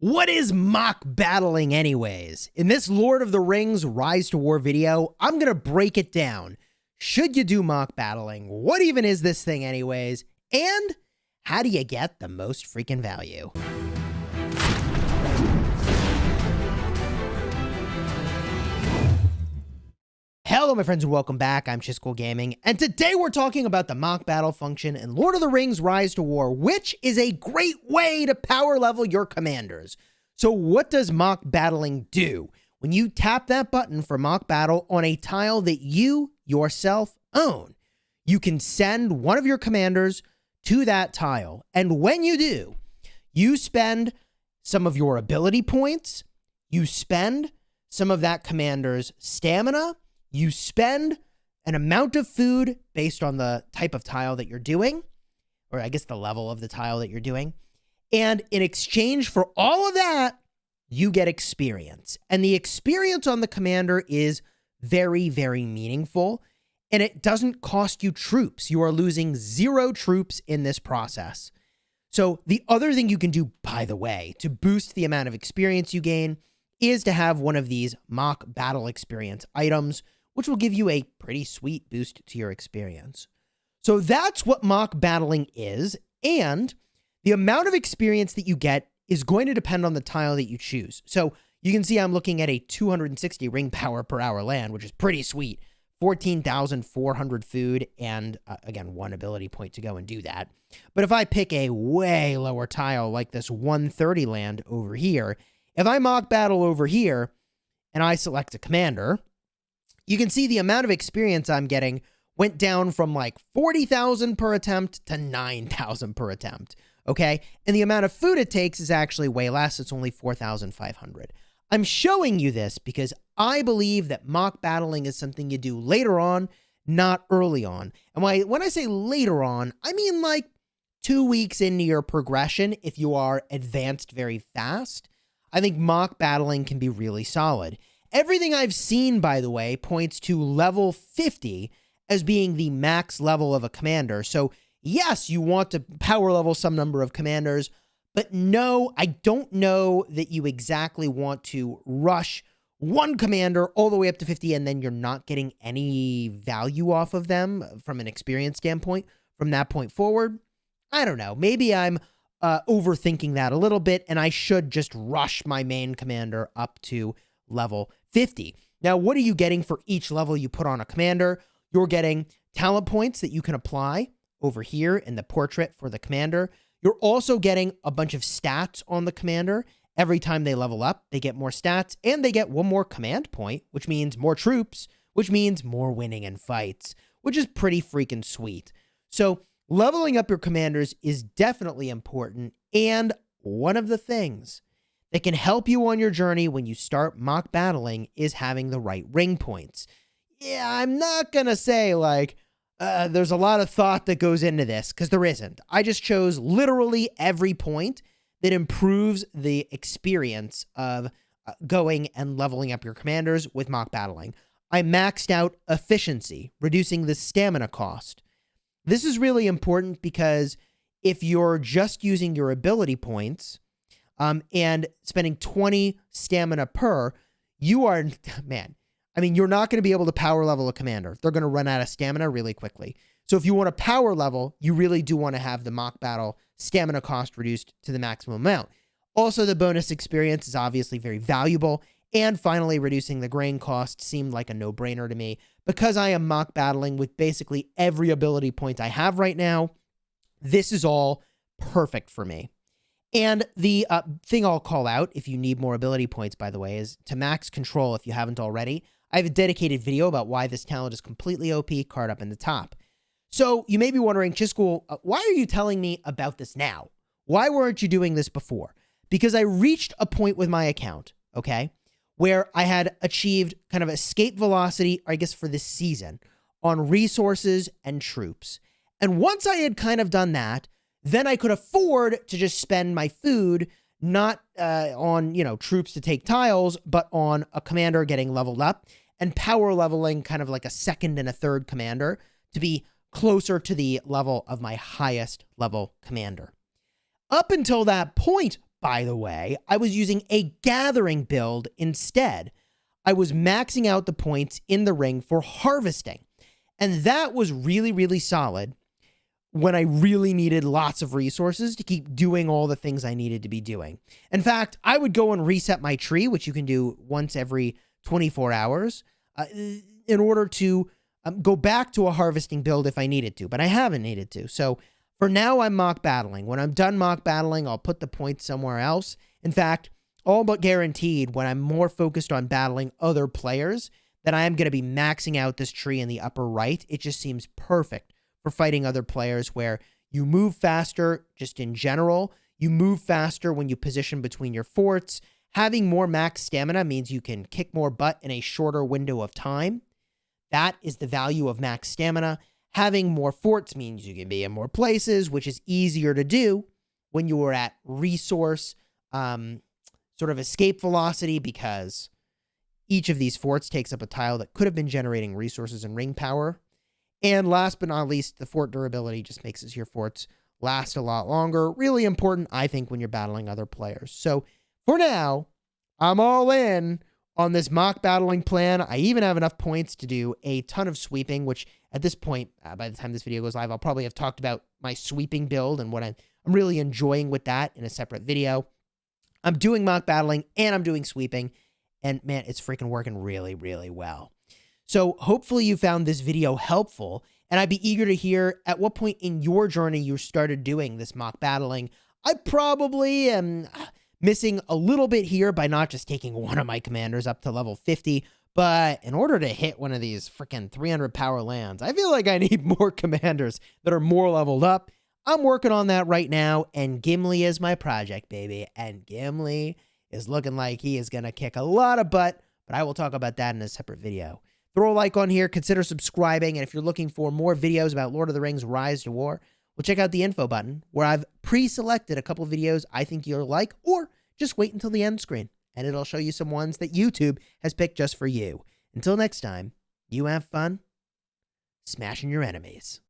What is mock battling anyways? In this Lord of the Rings Rise to War video, I'm going to break it down. Should you do mock battling? What even is this thing anyways? And how do you get the most freaking value? Hello my friends and welcome back. I'm Chisgule Gaming, and today we're talking about the mock battle function in Lord of the Rings Rise to War, which is a great way to power level your commanders. So what does mock battling do? When you tap that button for mock battle on a tile that you yourself own, you can send one of your commanders to that tile, and when you do, you spend some of your ability points, you spend some of that commander's stamina, you spend an amount of food based on the type of tile that you're doing, or I guess the level of the tile that you're doing. And in exchange for all of that, you get experience. And the experience on the commander is very, very meaningful. And it doesn't cost you troops. You are losing 0 troops in this process. So the other thing you can do, by the way, to boost the amount of experience you gain is to have one of these mock battle experience items, which will give you a pretty sweet boost to your experience. So that's what mock battling is, and the amount of experience that you get is going to depend on the tile that you choose. So you can see I'm looking at a 260 ring power per hour land, which is pretty sweet. 14,400 food, and again, 1 ability point to go and do that. But if I pick a way lower tile like this 130 land over here, if I mock battle over here and I select a commander, you can see the amount of experience I'm getting went down from like 40,000 per attempt to 9,000 per attempt, okay? And the amount of food it takes is actually way less. It's only 4,500. I'm showing you this because I believe that mock battling is something you do later on, not early on. And when I say later on, I mean like 2 weeks into your progression if you are advanced very fast. I think mock battling can be really solid. Everything I've seen, by the way, points to level 50 as being the max level of a commander. So yes, you want to power level some number of commanders, but no, I don't know that you exactly want to rush one commander all the way up to 50 and then you're not getting any value off of them from an experience standpoint from that point forward. I don't know. Maybe I'm overthinking that a little bit and I should just rush my main commander up to level 50. Now, what are you getting for each level you put on a commander? You're getting talent points that you can apply over here in the portrait for the commander. You're also getting a bunch of stats on the commander. Every time they level up, they get more stats, and they get 1 more command point, which means more troops, which means more winning in fights, which is pretty freaking sweet. So leveling up your commanders is definitely important, and one of the things that can help you on your journey when you start mock battling is having the right ring points. Yeah, I'm not going to say like there's a lot of thought that goes into this because there isn't. I just chose literally every point that improves the experience of going and leveling up your commanders with mock battling. I maxed out efficiency, reducing the stamina cost. This is really important because if you're just using your ability points, and spending 20 stamina per, you are, man, I mean, you're not going to be able to power level a commander. They're going to run out of stamina really quickly. So if you want to power level, you really do want to have the mock battle stamina cost reduced to the maximum amount. Also, the bonus experience is obviously very valuable. And finally, reducing the grain cost seemed like a no-brainer to me. Because I am mock battling with basically every ability point I have right now, this is all perfect for me. And the thing I'll call out, if you need more ability points, by the way, is to max control if you haven't already. I have a dedicated video about why this talent is completely OP, card up in the top. So you may be wondering, Chisgule, why are you telling me about this now? Why weren't you doing this before? Because I reached a point with my account, okay, where I had achieved kind of escape velocity, I guess for this season, on resources and troops. And once I had kind of done that, then I could afford to just spend my food not on, troops to take tiles, but on a commander getting leveled up and power leveling kind of like a second and a third commander to be closer to the level of my highest level commander. Up until that point, by the way, I was using a gathering build instead. I was maxing out the points in the ring for harvesting. And that was really, really solid when I really needed lots of resources to keep doing all the things I needed to be doing. In fact, I would go and reset my tree, which you can do once every 24 hours, in order to go back to a harvesting build if I needed to, but I haven't needed to. So for now, I'm mock battling. When I'm done mock battling, I'll put the points somewhere else. In fact, all but guaranteed, when I'm more focused on battling other players, that I am going to be maxing out this tree in the upper right. It just seems perfect for fighting other players where you move faster just in general. You move faster when you position between your forts. Having more max stamina means you can kick more butt in a shorter window of time. That is the value of max stamina. Having more forts means you can be in more places, which is easier to do when you are at resource sort of escape velocity, because each of these forts takes up a tile that could have been generating resources and ring power. And last but not least, the fort durability just makes your forts last a lot longer. Really important, I think, when you're battling other players. So for now, I'm all in on this mock battling plan. I even have enough points to do a ton of sweeping, which at this point, by the time this video goes live, I'll probably have talked about my sweeping build and what I'm really enjoying with that in a separate video. I'm doing mock battling and I'm doing sweeping, and man, it's freaking working really, really well. So hopefully you found this video helpful, and I'd be eager to hear at what point in your journey you started doing this mock battling. I probably am missing a little bit here by not just taking one of my commanders up to level 50, but in order to hit one of these freaking 300 power lands, I feel like I need more commanders that are more leveled up. I'm working on that right now, and Gimli is my project, baby. And Gimli is looking like he is going to kick a lot of butt, but I will talk about that in a separate video. Throw a like on here, consider subscribing, and if you're looking for more videos about Lord of the Rings Rise to War, well, check out the info button, where I've pre-selected a couple videos I think you'll like, or just wait until the end screen, and it'll show you some ones that YouTube has picked just for you. Until next time, you have fun smashing your enemies.